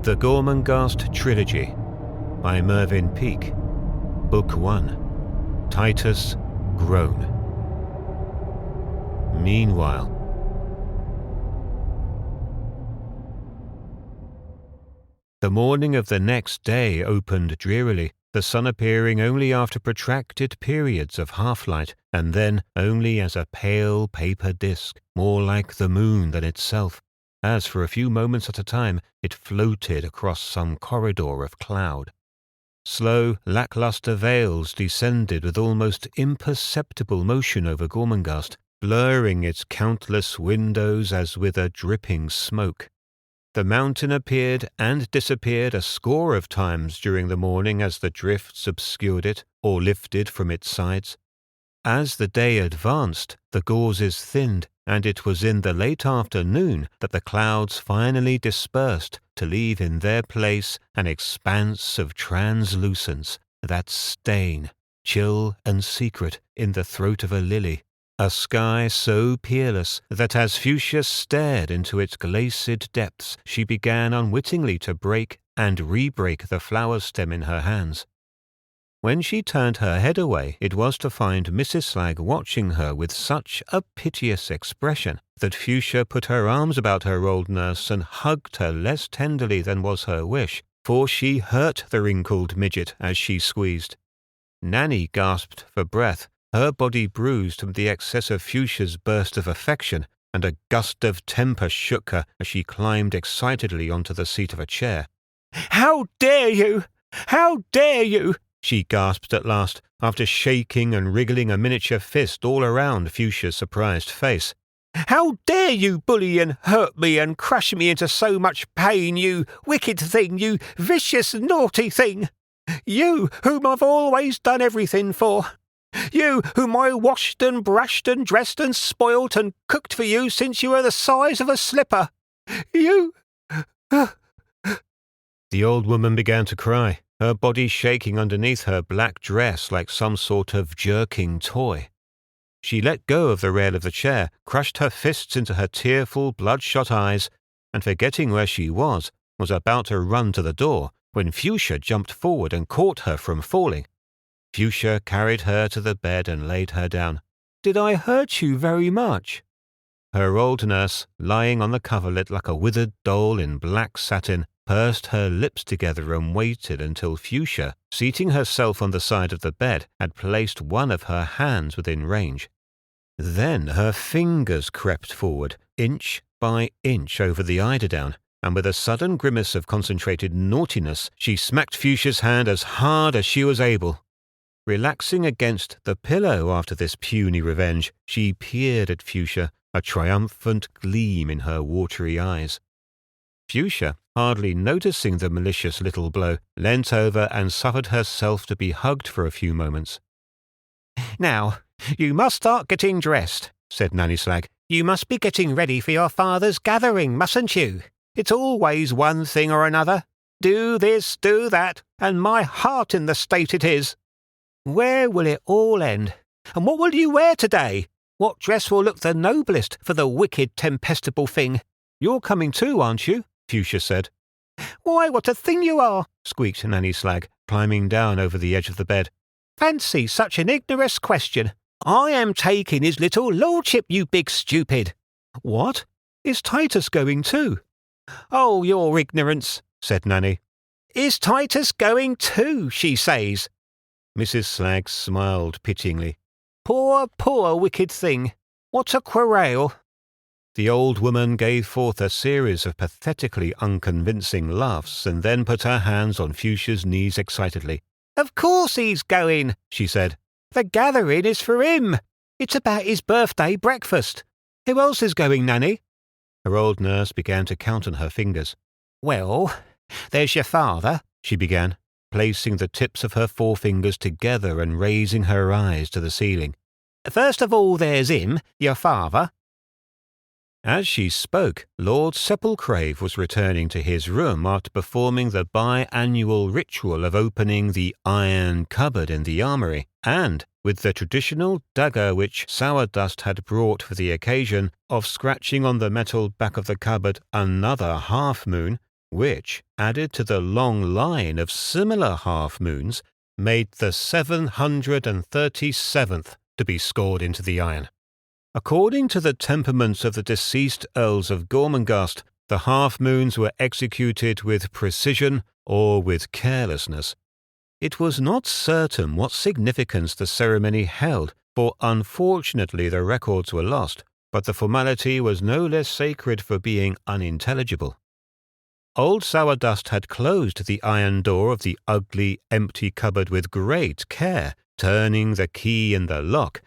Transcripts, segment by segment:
The Gormangast Trilogy by Mervyn Peake. Book 1. Titus Groan. Meanwhile. The morning of the next day opened drearily, the sun appearing only after protracted periods of half-light, and then only as a pale paper disk, more like the moon than itself, as for a few moments at a time it floated across some corridor of cloud. Slow, lacklustre veils descended with almost imperceptible motion over Gormangast, blurring its countless windows as with a dripping smoke. The mountain appeared and disappeared a score of times during the morning as the drifts obscured it or lifted from its sides. As the day advanced, the gauzes thinned, and it was in the late afternoon that the clouds finally dispersed to leave in their place an expanse of translucence, that stain, chill and secret, in the throat of a lily, a sky so peerless that as Fuchsia stared into its glacid depths she began unwittingly to break and re-break the flower stem in her hands. When she turned her head away, it was to find Mrs Slagg watching her with such a piteous expression that Fuchsia put her arms about her old nurse and hugged her less tenderly than was her wish, for she hurt the wrinkled midget as she squeezed. Nanny gasped for breath, her body bruised from the excess of Fuchsia's burst of affection, and a gust of temper shook her as she climbed excitedly onto the seat of a chair. "How dare you! How dare you!" she gasped at last, after shaking and wriggling a miniature fist all around Fuchsia's surprised face. "How dare you bully and hurt me and crush me into so much pain, you wicked thing, you vicious, naughty thing! You, whom I've always done everything for! You, whom I washed and brushed and dressed and spoilt and cooked for you since you were the size of a slipper! You—" The old woman began to cry, her body shaking underneath her black dress like some sort of jerking toy. She let go of the rail of the chair, crushed her fists into her tearful, bloodshot eyes, and forgetting where she was about to run to the door, when Fuchsia jumped forward and caught her from falling. Fuchsia carried her to the bed and laid her down. "Did I hurt you very much?" Her old nurse, lying on the coverlet like a withered doll in black satin, pursed her lips together and waited until Fuchsia, seating herself on the side of the bed, had placed one of her hands within range. Then her fingers crept forward, inch by inch over the eiderdown, and with a sudden grimace of concentrated naughtiness, she smacked Fuchsia's hand as hard as she was able. Relaxing against the pillow after this puny revenge, she peered at Fuchsia, a triumphant gleam in her watery eyes. Fuchsia, hardly noticing the malicious little blow, leant over and suffered herself to be hugged for a few moments. "Now, you must start getting dressed," said Nanny Slag. "You must be getting ready for your father's gathering, mustn't you? It's always one thing or another. Do this, do that, and my heart in the state it is. Where will it all end? And what will you wear today? What dress will look the noblest for the wicked, tempestible thing? You're coming too, aren't you?" Fuchsia said. "Why, what a thing you are!" squeaked Nanny Slag, climbing down over the edge of the bed. "Fancy such an ignorous question! I am taking his little lordship, you big stupid!" "What? Is Titus going too?" "Oh, your ignorance," said Nanny. "Is Titus going too, she says." Mrs Slagg smiled pityingly. "Poor, poor wicked thing! What a querelle!" The old woman gave forth a series of pathetically unconvincing laughs and then put her hands on Fuchsia's knees excitedly. "Of course he's going," she said. "The gathering is for him. It's about his birthday breakfast. Who else is going, Nanny?" Her old nurse began to count on her fingers. "Well, there's your father," she began, placing the tips of her forefingers together and raising her eyes to the ceiling. "First of all there's him, your father." As she spoke, Lord Sepulcrave was returning to his room after performing the bi-annual ritual of opening the iron cupboard in the armoury, and, with the traditional dagger which Sourdust had brought for the occasion, of scratching on the metal back of the cupboard another half-moon, which, added to the long line of similar half-moons, made the 737th to be scored into the iron. According to the temperaments of the deceased Earls of Gormangast, the half-moons were executed with precision or with carelessness. It was not certain what significance the ceremony held, for unfortunately the records were lost, but the formality was no less sacred for being unintelligible. Old Sourdust had closed the iron door of the ugly, empty cupboard with great care, turning the key in the lock,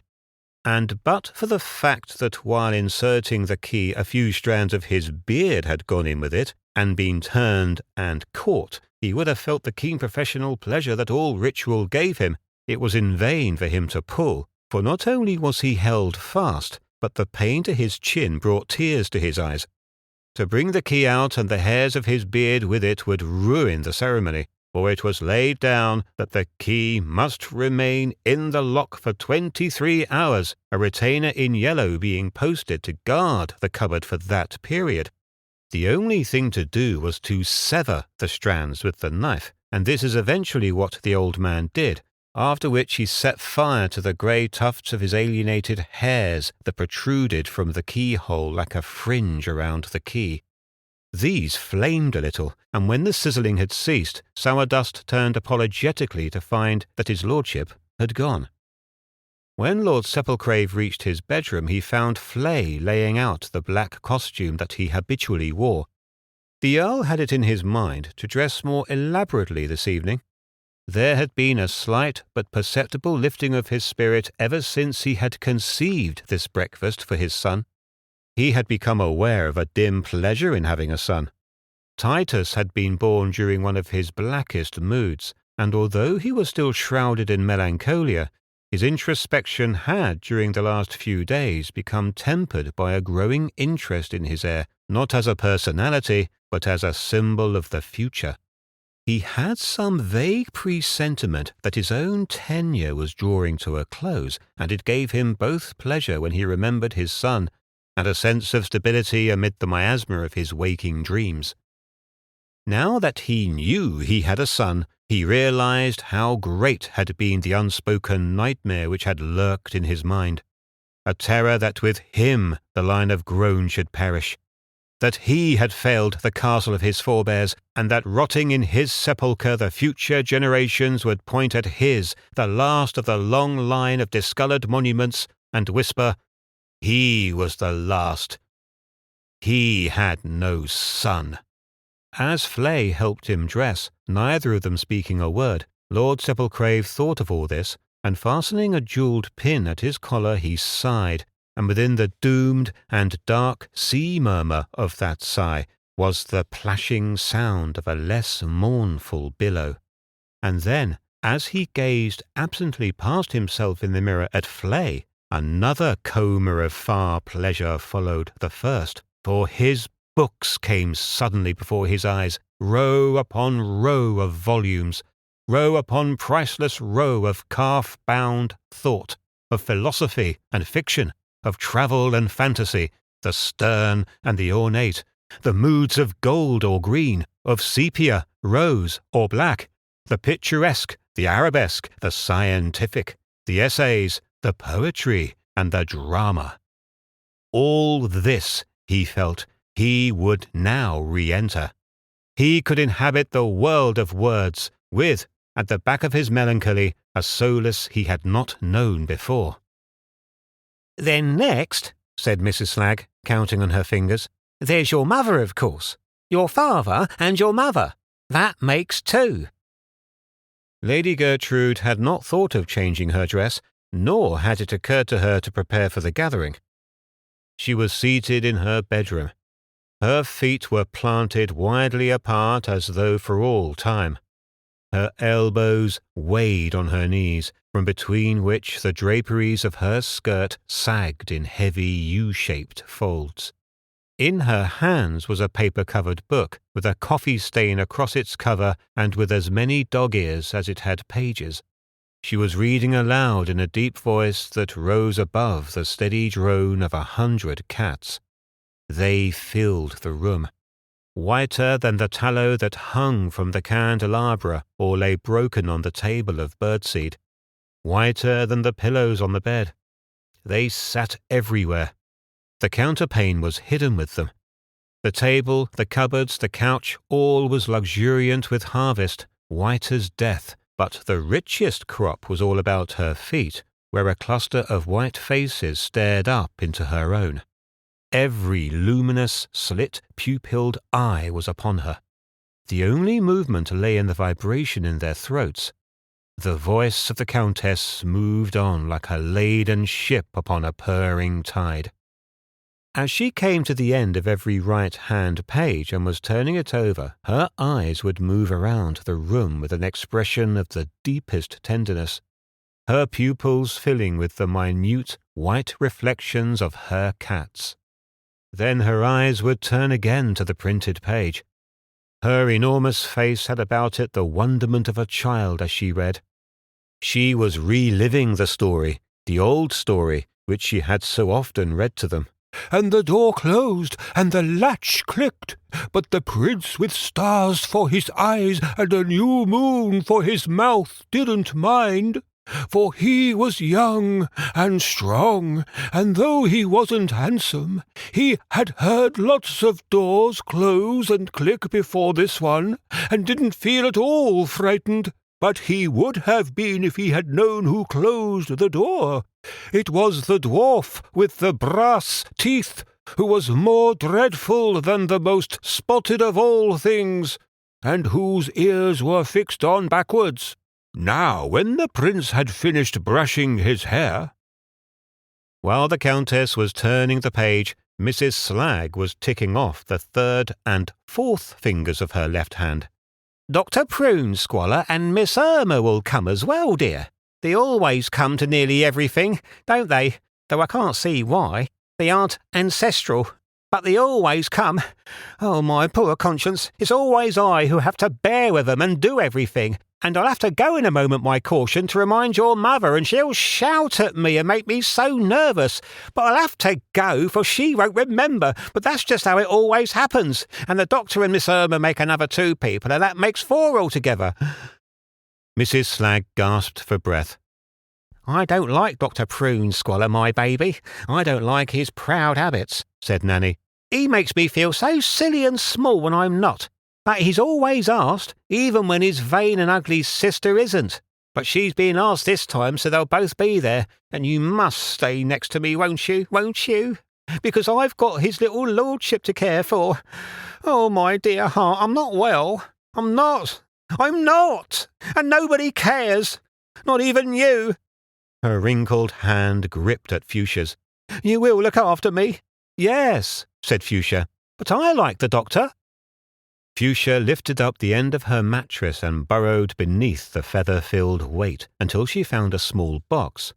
and but for the fact that while inserting the key a few strands of his beard had gone in with it, and been turned and caught, he would have felt the keen professional pleasure that all ritual gave him. It was in vain for him to pull, for not only was he held fast, but the pain to his chin brought tears to his eyes. To bring the key out and the hairs of his beard with it would ruin the ceremony, for it was laid down that the key must remain in the lock for 23 hours, a retainer in yellow being posted to guard the cupboard for that period. The only thing to do was to sever the strands with the knife, and this is eventually what the old man did, after which he set fire to the grey tufts of his alienated hairs that protruded from the keyhole like a fringe around the key. These flamed a little, and when the sizzling had ceased, Sourdust turned apologetically to find that his lordship had gone. When Lord Sepulcrave reached his bedroom, he found Flay laying out the black costume that he habitually wore. The Earl had it in his mind to dress more elaborately this evening. There had been a slight but perceptible lifting of his spirit ever since he had conceived this breakfast for his son. He had become aware of a dim pleasure in having a son. Titus had been born during one of his blackest moods, and although he was still shrouded in melancholia, his introspection had, during the last few days, become tempered by a growing interest in his heir, not as a personality, but as a symbol of the future. He had some vague presentiment that his own tenure was drawing to a close, and it gave him both pleasure when he remembered his son, and a sense of stability amid the miasma of his waking dreams. Now that he knew he had a son, he realized how great had been the unspoken nightmare which had lurked in his mind. A terror that with him the line of Groan should perish, that he had failed the castle of his forebears, and that rotting in his sepulchre the future generations would point at his, the last of the long line of discoloured monuments, and whisper, "He was the last. He had no son." As Flay helped him dress, neither of them speaking a word, Lord Sepulcrave thought of all this, and fastening a jewelled pin at his collar he sighed, and within the doomed and dark sea murmur of that sigh was the plashing sound of a less mournful billow. And then, as he gazed absently past himself in the mirror at Flay, another coma of far pleasure followed the first, for his books came suddenly before his eyes, row upon row of volumes, row upon priceless row of calf-bound thought, of philosophy and fiction, of travel and fantasy, the stern and the ornate, the moods of gold or green, of sepia, rose, or black, the picturesque, the arabesque, the scientific, the essays, the poetry, and the drama. All this, he felt, he would now re-enter. He could inhabit the world of words, with, at the back of his melancholy, a solace he had not known before. "Then next," said Mrs Slagg, counting on her fingers, "there's your mother, of course. Your father and your mother. That makes 2. Lady Gertrude had not thought of changing her dress, nor had it occurred to her to prepare for the gathering. She was seated in her bedroom. Her feet were planted widely apart as though for all time. Her elbows weighed on her knees, from between which the draperies of her skirt sagged in heavy U-shaped folds. In her hands was a paper-covered book, with a coffee stain across its cover and with as many dog-ears as it had pages. She was reading aloud in a deep voice that rose above the steady drone of 100 cats. They filled the room. whiter than the tallow that hung from the candelabra or lay broken on the table of birdseed, whiter than the pillows on the bed. They sat everywhere. The counterpane was hidden with them. The table, the cupboards, the couch, all was luxuriant with harvest, white as death, but the richest crop was all about her feet, where a cluster of white faces stared up into her own. Every luminous, slit-pupilled eye was upon her. The only movement lay in the vibration in their throats. The voice of the Countess moved on like a laden ship upon a purring tide. As she came to the end of every right-hand page and was turning it over, her eyes would move around the room with an expression of the deepest tenderness, her pupils filling with the minute white reflections of her cats. Then her eyes would turn again to the printed page. Her enormous face had about it the wonderment of a child as she read. She was reliving the story, the old story, which she had so often read to them. And the door closed, and the latch clicked, but the prince with stars for his eyes and a new moon for his mouth didn't mind, for he was young and strong, and though he wasn't handsome, he had heard lots of doors close and click before this one, and didn't feel at all frightened. But he would have been if he had known who closed the door. It was the dwarf with the brass teeth, who was more dreadful than the most spotted of all things, and whose ears were fixed on backwards. Now, when the prince had finished brushing his hair— While the Countess was turning the page, Mrs Slagg was ticking off the third and fourth fingers of her left hand. Dr. Prune, Squalor, and Miss Irma will come as well, dear. They always come to nearly everything, don't they? Though I can't see why. They aren't ancestral. But they always come. Oh, my poor conscience, it's always I who have to bear with them and do everything. And I'll have to go in a moment, my caution, to remind your mother, and she'll shout at me and make me so nervous. But I'll have to go, for she won't remember. But that's just how it always happens. And the doctor and Miss Irma make another 2 people, and that makes 4 altogether. Mrs Slagg gasped for breath. I don't like Dr. Prune, Squalor, my baby. I don't like his proud habits, said Nanny. He makes me feel so silly and small when I'm not. But he's always asked, even when his vain and ugly sister isn't. But she's been asked this time, so they'll both be there. And you must stay next to me, won't you? Because I've got his little lordship to care for. Oh, my dear heart, I'm not well. I'm not. And nobody cares. Not even you. Her wrinkled hand gripped at Fuchsia's. You will look after me? Yes, said Fuchsia. But I like the doctor. Fuchsia lifted up the end of her mattress and burrowed beneath the feather-filled weight until she found a small box.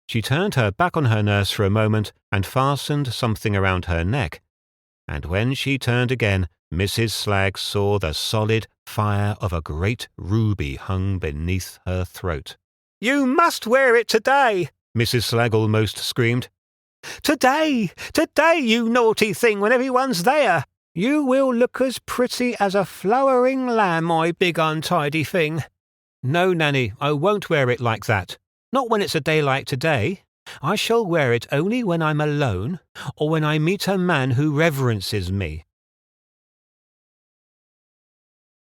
She turned her back on her nurse for a moment and fastened something around her neck. And when she turned again, Mrs Slagg saw the solid fire of a great ruby hung beneath her throat. You must wear it today, Mrs Slagg almost screamed. Today, you naughty thing, when everyone's there. You will look as pretty as a flowering lamb, my big untidy thing. No, Nanny, I won't wear it like that. Not when it's a day like today. I shall wear it only when I'm alone, or when I meet a man who reverences me.